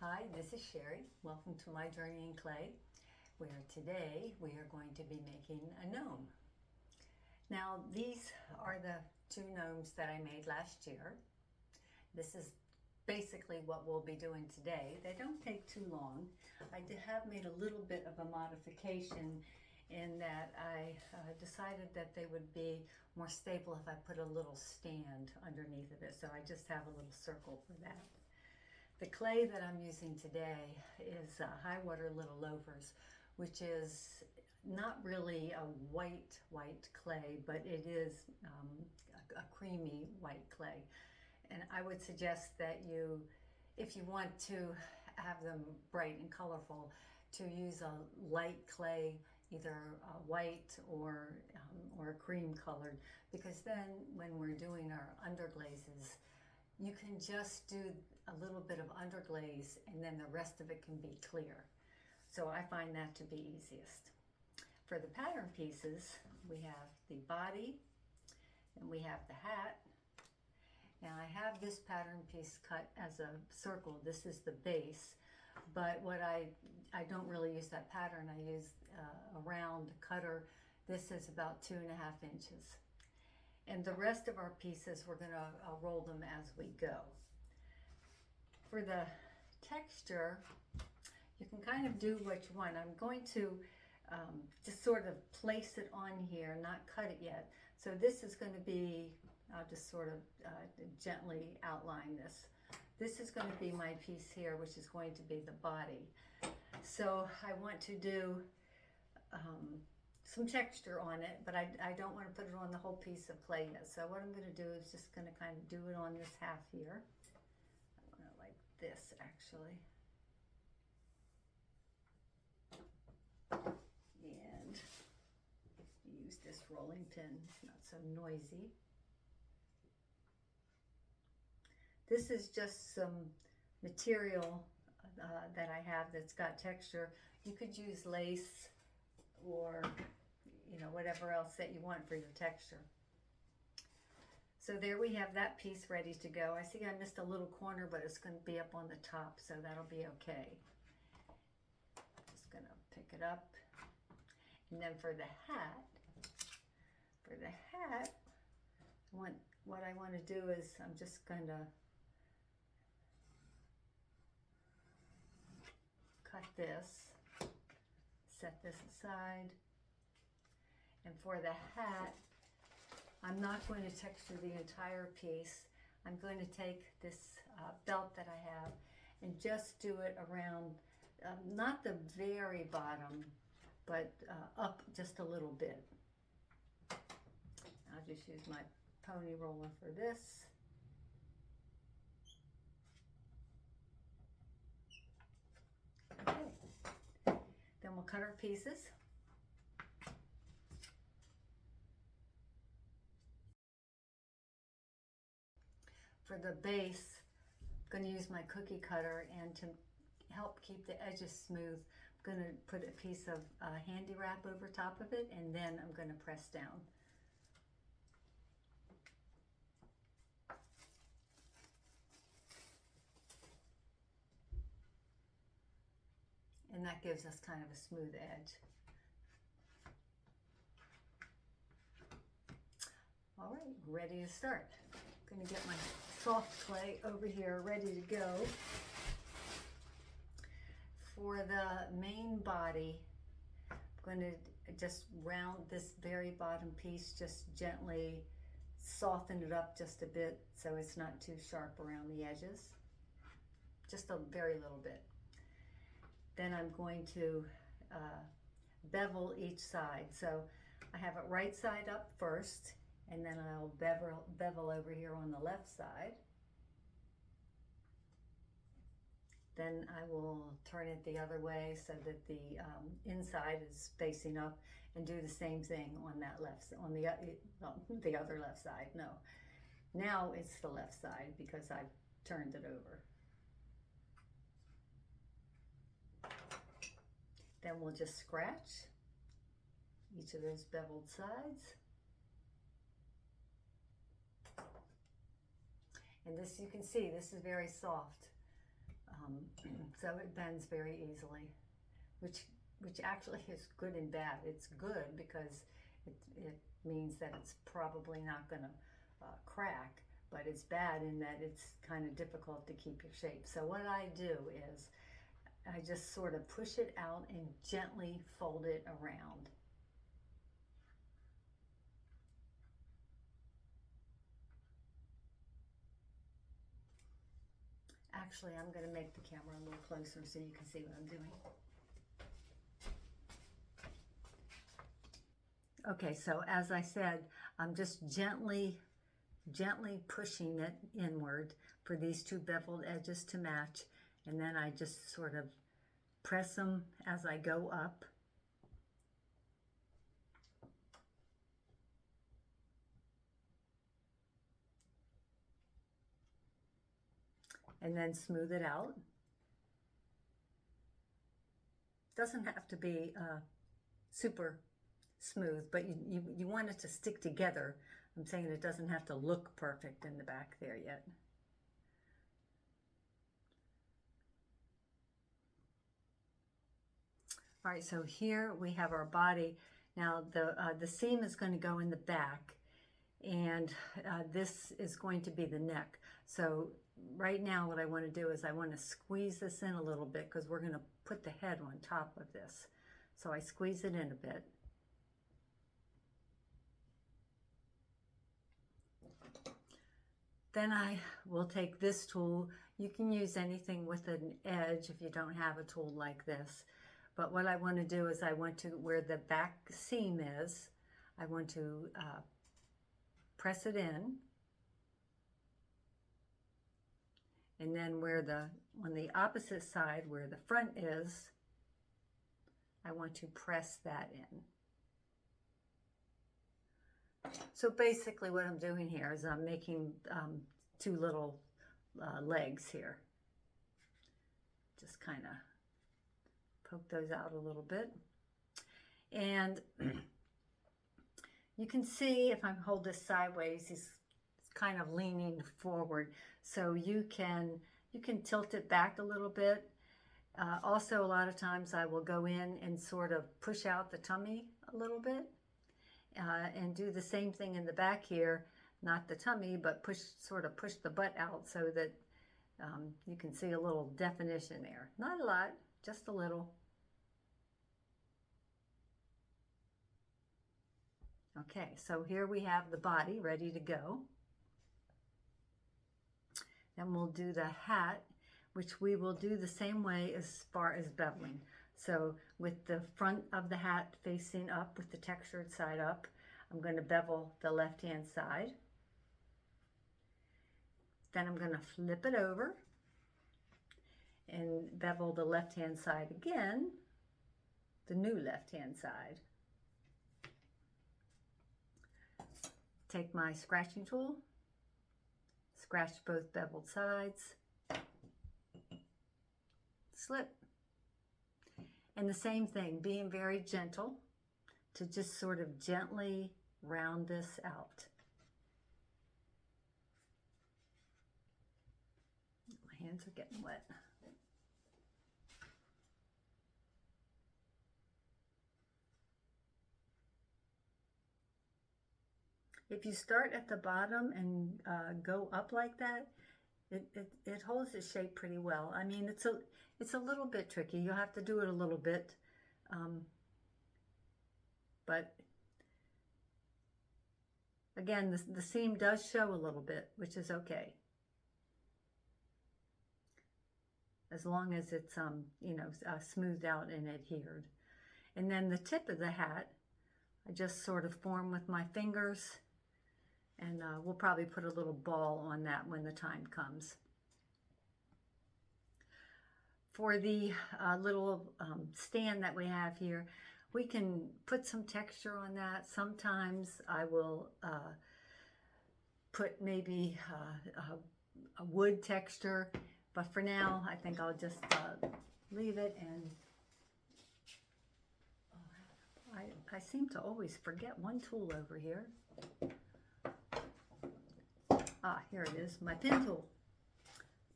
Hi, this is Sherry. Welcome to my journey in clay, where today we are going to be making a gnome. Now, these are the two gnomes that I made last year. This is basically what we'll be doing today. They don't take too long. I have made a little bit of a modification in that I decided that they would be more stable if I put a little stand underneath of it. So I just have a little circle for that. The clay that I'm using today is High Water Little Loafers, which is not really a white clay, but it is a creamy white clay. And I would suggest that if you want to have them bright and colorful, to use a light clay, either white or a cream colored, because then when we're doing our underglazes, you can just do a little bit of underglaze and then the rest of it can be clear. So I find that to be easiest. For the pattern pieces, we have the body and we have the hat. Now I have this pattern piece cut as a circle. This is the base, but what I don't really use that pattern. I use a round cutter. This is about 2.5 inches. And the rest of our pieces, we're going to roll them as we go. For the texture, you can kind of do what you want. I'm going to just sort of place it on here, not cut it yet. So this is going to be, I'll just sort of gently outline this. This is going to be my piece here, which is going to be the body. So I want to do some texture on it, but I don't want to put it on the whole piece of clay yet. So what I'm going to do is just going to kind of do it on this half here. I want it like this, actually. And use this rolling pin, it's not so noisy. This is just some material that I have that's got texture. You could use lace or whatever else that you want for your texture. So there we have that piece ready to go. I see I missed a little corner, but it's going to be up on the top, so that'll be okay. Just going to pick it up. And then for the hat, what I want to do is I'm just going to cut this, set this aside. And for the hat, I'm not going to texture the entire piece. I'm going to take this belt that I have and just do it around, not the very bottom, but up just a little bit. I'll just use my pony roller for this. Okay, then we'll cut our pieces. For the base, I'm going to use my cookie cutter, and to help keep the edges smooth, I'm going to put a piece of handy wrap over top of it, and then I'm going to press down. And that gives us kind of a smooth edge. All right, ready to start. I'm going to get my soft clay over here ready to go. For the main body, I'm going to just round this very bottom piece, just gently soften it up just a bit so it's not too sharp around the edges. Just a very little bit. Then I'm going to bevel each side. So I have it right side up first, and then I'll bevel over here on the left side. Then I will turn it the other way so that the inside is facing up, and do the same thing on that the other left side. No, now it's the left side because I've turned it over. Then we'll just scratch each of those beveled sides. And this, you can see, this is very soft. So it bends very easily, which actually is good and bad. It's good because it means that it's probably not going to crack, but it's bad in that it's kind of difficult to keep your shape. So what I do is I just sort of push it out and gently fold it around. Actually, I'm going to make the camera a little closer so you can see what I'm doing. Okay, so as I said, I'm just gently pushing it inward for these two beveled edges to match, and then I just sort of press them as I go up. And then smooth it out. Doesn't have to be super smooth, but you want it to stick together. I'm saying it doesn't have to look perfect in the back there yet. All right, so here we have our body. Now the seam is going to go in the back, and this is going to be the neck. So right now what I want to do is I want to squeeze this in a little bit because we're going to put the head on top of this. So I squeeze it in a bit. Then I will take this tool. You can use anything with an edge if you don't have a tool like this. But what I want to do is I want to, where the back seam is, I want to press it in. And then on the opposite side where the front is, I want to press that in. So basically what I'm doing here is I'm making two little legs here. Just kind of poke those out a little bit. And you can see if I hold this sideways, he's kind of leaning forward. So you can tilt it back a little bit. Also, a lot of times I will go in and sort of push out the tummy a little bit. And do the same thing in the back here, not the tummy, but sort of push the butt out so that you can see a little definition there. Not a lot, just a little. Okay, so here we have the body ready to go. Then we'll do the hat, which we will do the same way as far as beveling. So with the front of the hat facing up with the textured side up, I'm going to bevel the left-hand side. Then I'm going to flip it over and bevel the left-hand side again, the new left-hand side. Take my scratching tool, scratch both beveled sides, slip. And the same thing, being very gentle to just sort of gently round this out. My hands are getting wet. If you start at the bottom and go up like that, it holds its shape pretty well. I mean, it's a little bit tricky. You'll have to do it a little bit, but again, the seam does show a little bit, which is okay, as long as it's smoothed out and adhered. And then the tip of the hat, I just sort of form with my fingers. And we'll probably put a little ball on that when the time comes. For the little stand that we have here, we can put some texture on that. Sometimes I will put maybe a wood texture, but for now I think I'll just leave it. And I seem to always forget one tool over here. Ah, here it is, my pin tool.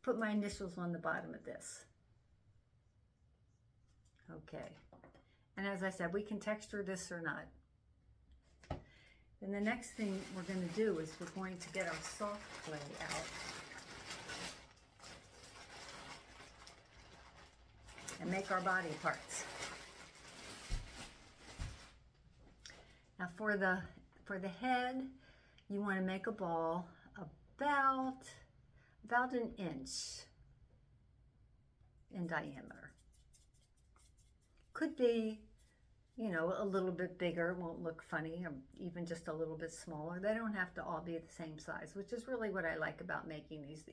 put my initials on the bottom of this. Okay. And as I said, we can texture this or not. And the next thing we're going to do is we're going to get our soft clay out. And make our body parts. Now for the head, you want to make a ball about an inch in diameter. Could be, you know, a little bit bigger, won't look funny, or even just a little bit smaller. They don't have to all be the same size, which is really what I like about making these.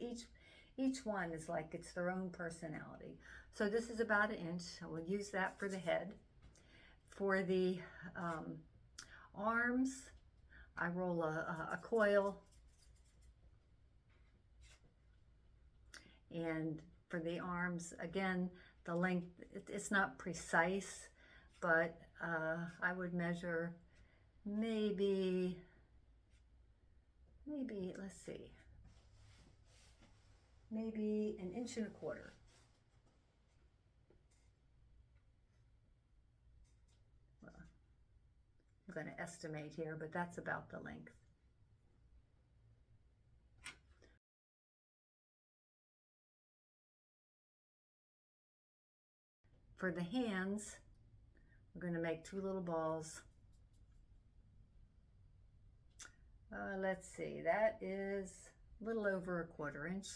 Each one is like it's their own personality. So this is about an inch. So we'll use that for the head. For the arms, I roll a coil. And for the arms, again, the length, it's not precise, but I would measure maybe, let's see, maybe 1.25 inches. Well, I'm going to estimate here, but that's about the length. For the hands, we're going to make 2 little balls. Let's see, that is a little over 1/4 inch.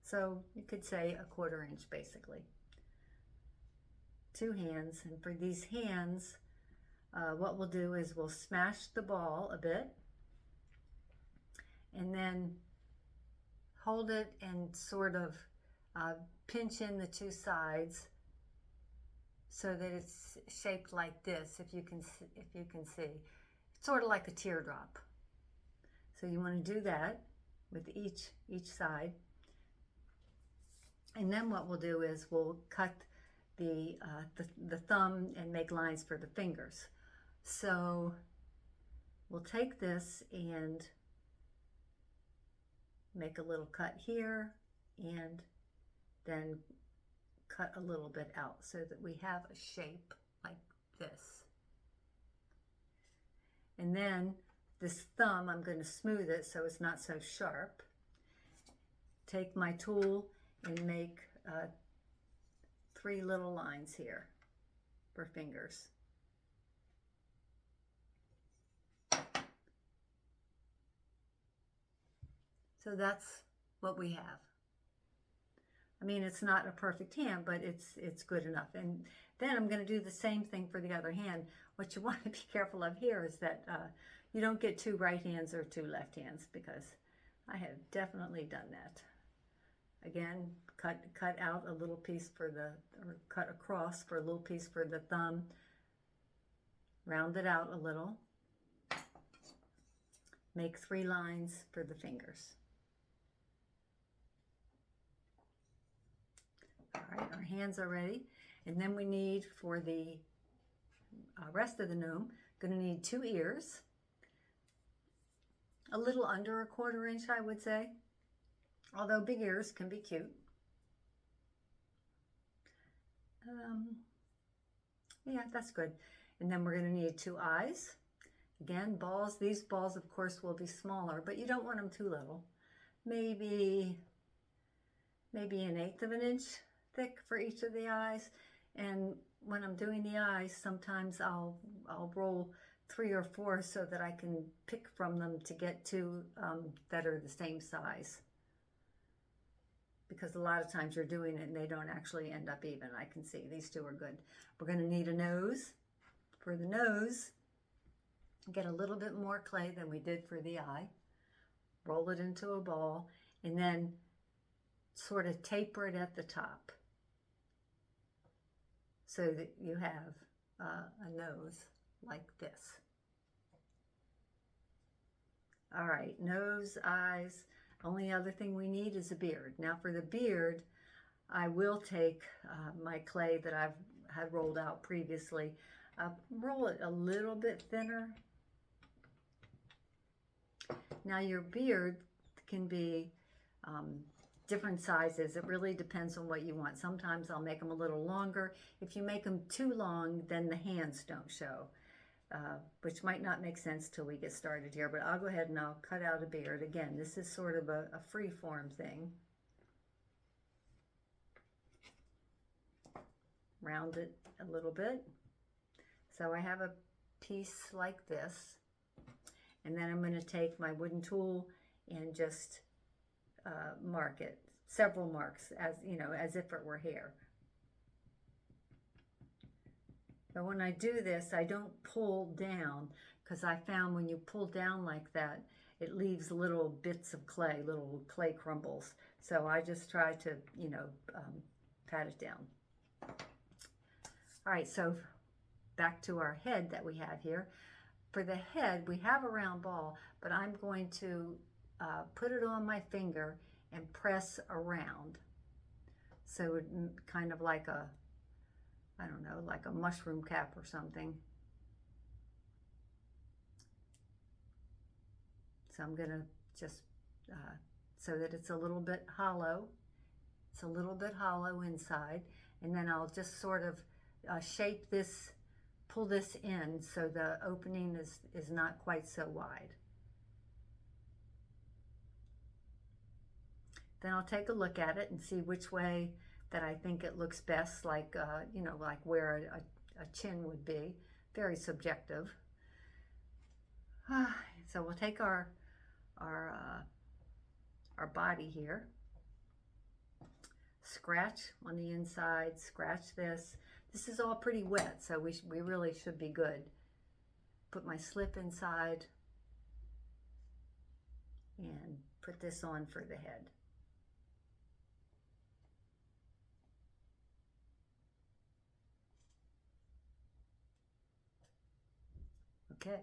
So you could say 1/4 inch basically. 2 hands, and for these hands, what we'll do is we'll smash the ball a bit and then hold it and sort of pinch in the 2 sides so that it's shaped like this, if you can see. It's sort of like a teardrop. So you want to do that with each side. And then what we'll do is we'll cut the thumb and make lines for the fingers. So we'll take this and make a little cut here and then cut a little bit out so that we have a shape like this. And then this thumb, I'm going to smooth it so it's not so sharp. Take my tool and make 3 little lines here for fingers. So that's what we have. I mean, it's not a perfect hand, but it's good enough. And then I'm going to do the same thing for the other hand. What you want to be careful of here is that you don't get 2 right hands or 2 left hands, because I have definitely done that. Again, cut out a little piece for or cut across for a little piece for the thumb. Round it out a little. Make 3 lines for the fingers. All right, our hands are ready. And then we need, for the rest of the gnome, going to need 2 ears. A little under 1/4 inch, I would say. Although big ears can be cute. Yeah, that's good. And then we're going to need 2 eyes. Again, balls. These balls, of course, will be smaller, but you don't want them too little. Maybe 1/8 of an inch thick for each of the eyes. And when I'm doing the eyes, sometimes I'll roll 3 or 4 so that I can pick from them to get 2 that are the same size. Because a lot of times you're doing it and they don't actually end up even. I can see these 2 are good. We're going to need a nose. For the nose, get a little bit more clay than we did for the eye. Roll it into a ball and then sort of taper it at the top so that you have a nose like this. All right, nose, eyes. Only other thing we need is a beard. Now for the beard, I will take my clay that I've had rolled out previously, roll it a little bit thinner. Now your beard can be different sizes. It really depends on what you want. Sometimes I'll make them a little longer. If you make them too long, then the hands don't show, which might not make sense till we get started here, but I'll go ahead and I'll cut out a beard. Again, this is sort of a free form thing. Round it a little bit. So I have a piece like this, and then I'm going to take my wooden tool and just mark it, several marks, as you know, as if it were hair. But when I do this, I don't pull down, because I found when you pull down like that, it leaves little bits of clay, little clay crumbles. So I just try to, you know, pat it down. All right, so back to our head that we have here. For the head, we have a round ball, but I'm going to put it on my finger and press around. So it kind of like a, I don't know, like a mushroom cap or something. So I'm gonna just, so that it's a little bit hollow. It's a little bit hollow inside. And then I'll just sort of shape this, pull this in so the opening is not quite so wide. Then I'll take a look at it and see which way that I think it looks best, like, you know, like where a chin would be. Very subjective. So we'll take our body here, scratch on the inside, scratch this. This is all pretty wet, so we really should be good. Put my slip inside and put this on for the head. Okay.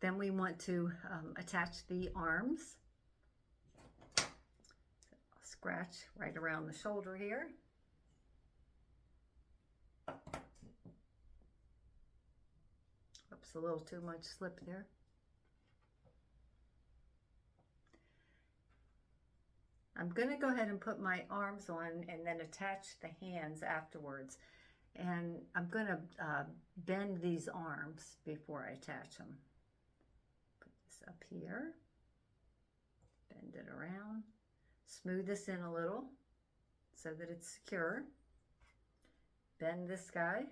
Then we want to attach the arms. Scratch right around the shoulder here. Oops, a little too much slip there. I'm going to go ahead and put my arms on and then attach the hands afterwards. And I'm going to bend these arms before I attach them. Put this up here, bend it around, smooth this in a little so that it's secure. Bend this guy.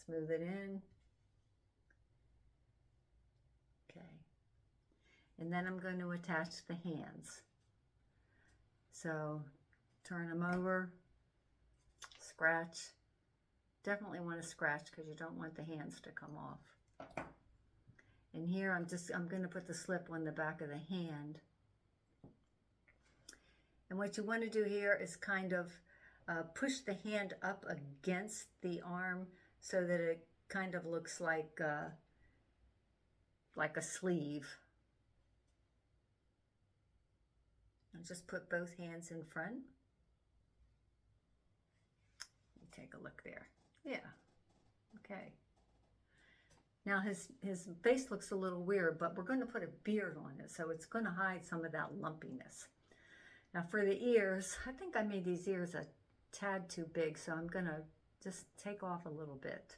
Smooth it in. Okay. And then I'm going to attach the hands. So turn them over, scratch. Definitely want to scratch because you don't want the hands to come off. And here I'm going to put the slip on the back of the hand. And what you want to do here is kind of push the hand up against the arm so that it kind of looks like a sleeve. And just put both hands in front. Take a look there. Yeah. Okay. Now his face looks a little weird, but we're going to put a beard on it, so it's going to hide some of that lumpiness. Now for the ears, I think I made these ears a tad too big, so I'm going to just take off a little bit.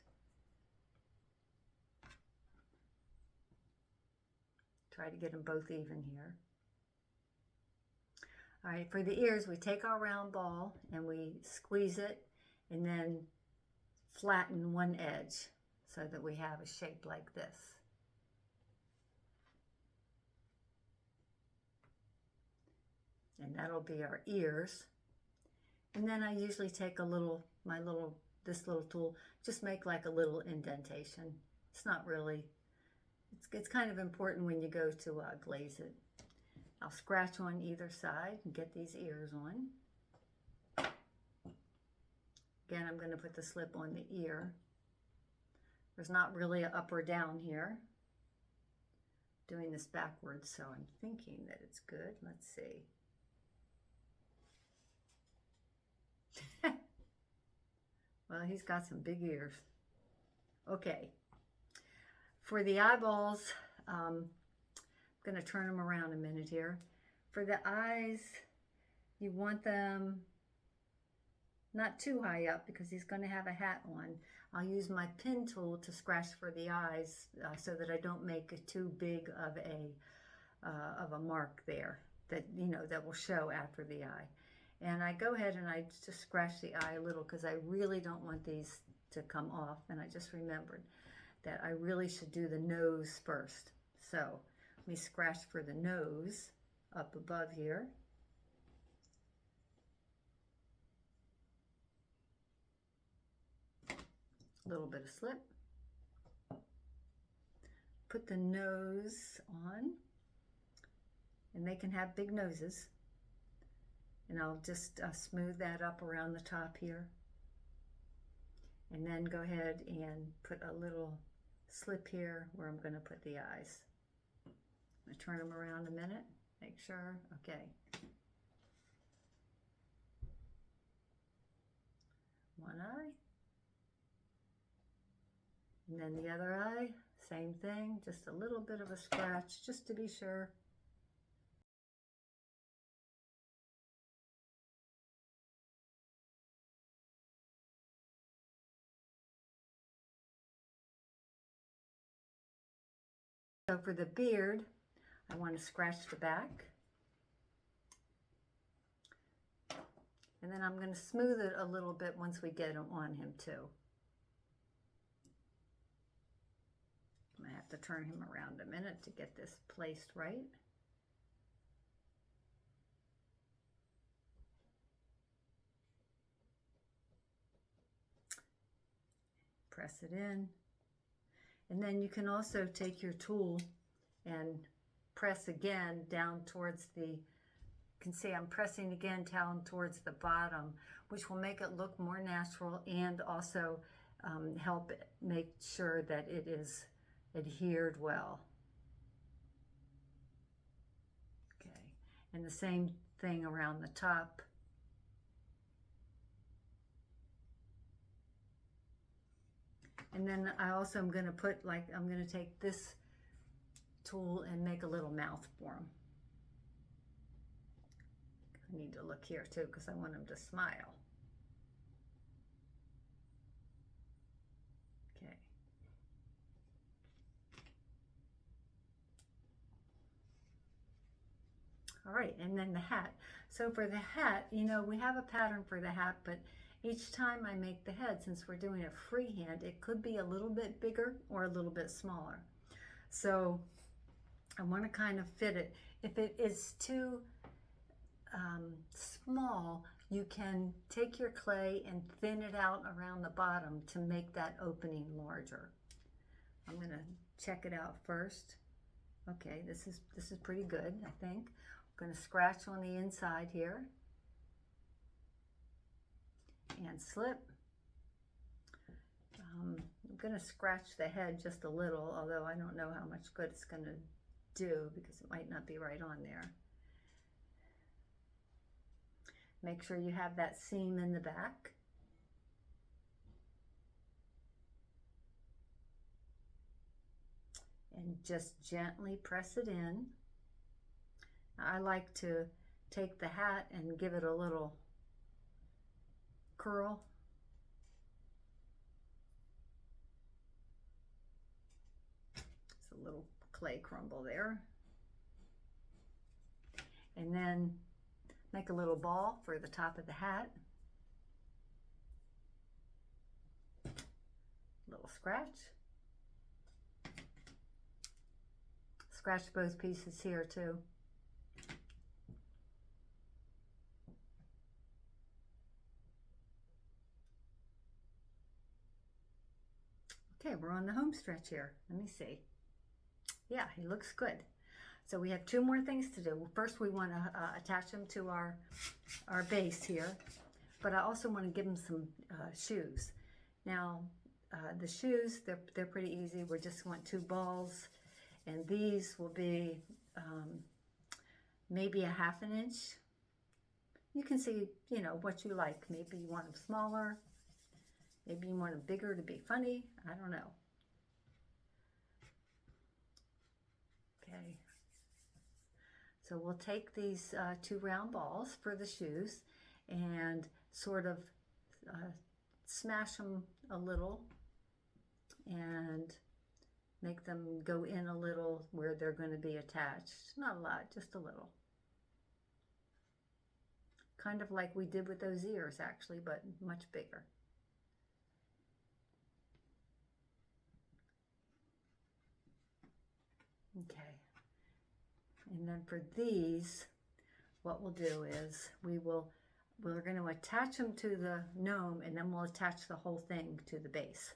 Try to get them both even here. All right, for the ears, we take our round ball and we squeeze it and then flatten one edge so that we have a shape like this. And that'll be our ears. And then I usually take this little tool, just make like a little indentation. It's not really, it's kind of important when you go to glaze it. I'll scratch on either side and get these ears on. Again, I'm going to put the slip on the ear. There's not really an up or down here. Doing this backwards, so I'm thinking that it's good. Let's see. Well, he's got some big ears. Okay. For the eyeballs, I'm going to turn them around a minute here. For the eyes, you want them not too high up because he's going to have a hat on. I'll use my pin tool to scratch for the eyes so that I don't make it too big of a mark there that, you know, that will show after the eye. And I go ahead and I just scratch the eye a little because I really don't want these to come off. And I just remembered that I really should do the nose first. So let me scratch for the nose up above here. A little bit of slip. Put the nose on, and they can have big noses. And I'll just smooth that up around the top here. And then go ahead and put a little slip here where I'm going to put the eyes. I'm going to turn them around a minute, make sure. Okay. One eye. And then the other eye, same thing, just a little bit of a scratch just to be sure. So for the beard, I want to scratch the back. And then I'm going to smooth it a little bit once we get them on him too. I'm going to have to turn him around a minute to get this placed right. Press it in. And then you can also take your tool and press again down towards the, you can see I'm pressing again down towards the bottom, which will make it look more natural and also help make sure that it is adhered well. Okay, and the same thing around the top. And then I also am going to put, like, I'm going to take this tool and make a little mouth for him. I need to look here too because I want him to smile. Okay. All right, and then the hat. So for the hat, you know, we have a pattern for the hat, but each time I make the head, since we're doing it freehand, it could be a little bit bigger or a little bit smaller. So I want to kind of fit it. If it is too small, you can take your clay and thin it out around the bottom to make that opening larger. I'm going to check it out first. Okay, this is pretty good, I think. I'm going to scratch on the inside here. And slip. I'm going to scratch the head just a little, although I don't know how much good it's going to do because it might not be right on there. Make sure you have that seam in the back. And just gently press it in. I like to take the hat and give it a little curl. It's a little clay crumble there. And then make a little ball for the top of the hat. Little scratch. Scratch both pieces here too. Okay, we're on the home stretch here. Let me see. Yeah, he looks good. So we have two more things to do. First, we want to attach him to our base here, but I also want to give him some shoes. Now, the shoes, they're pretty easy. We just want two balls, and these will be maybe 1/2 inch. You can see, you know, what you like. Maybe you want them smaller. Maybe you want it bigger to be funny. I don't know. Okay. So we'll take these 2 round balls for the shoes and sort of smash them a little and make them go in a little where they're going to be attached. Not a lot, just a little. Kind of like we did with those ears actually, but much bigger. Okay. And then for these, what we'll do is we're going to attach them to the gnome, and then we'll attach the whole thing to the base.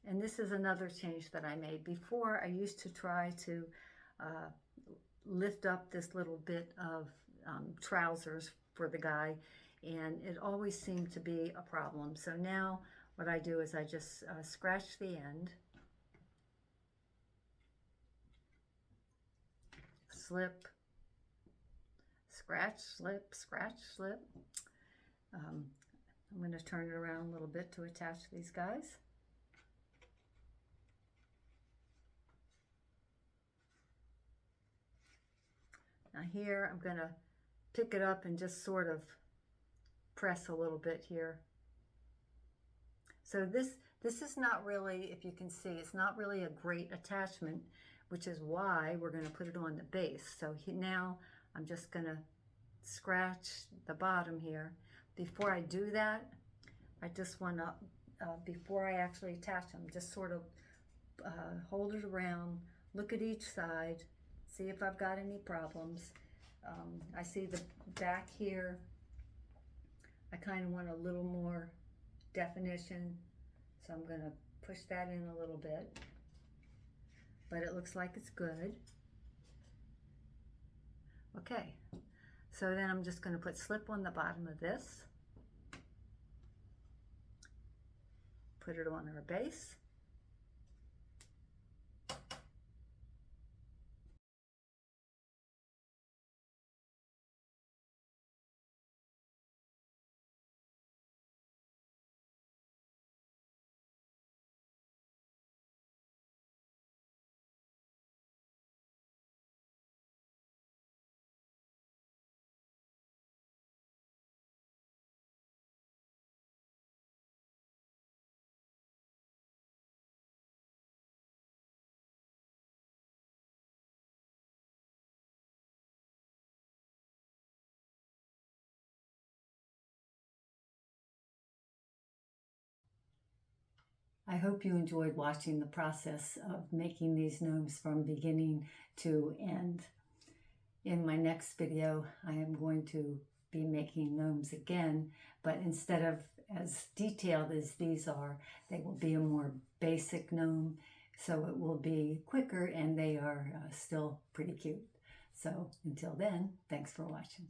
And this is another change that I made. Before, I used to try to lift up this little bit of trousers for the guy, and it always seemed to be a problem. So now what I do is I just scratch the end, slip, scratch, slip, scratch, slip. I'm going to turn it around a little bit to attach these guys. Now here I'm going to pick it up and just sort of press a little bit here. So this is not really, if you can see, it's not really a great attachment, which is why we're going to put it on the base. So now I'm just going to scratch the bottom here. Before I do that, I just want to, before I actually attach them, just sort of hold it around, look at each side, see if I've got any problems. I see the back here. I kind of want a little more definition, so I'm going to push that in a little bit. But it looks like it's good. Okay, so then I'm just going to put slip on the bottom of this. Put it on our base. I hope you enjoyed watching the process of making these gnomes from beginning to end. In my next video, I am going to be making gnomes again, but instead of as detailed as these are, they will be a more basic gnome, so it will be quicker and they are still pretty cute. So until then, thanks for watching.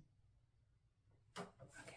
Okay.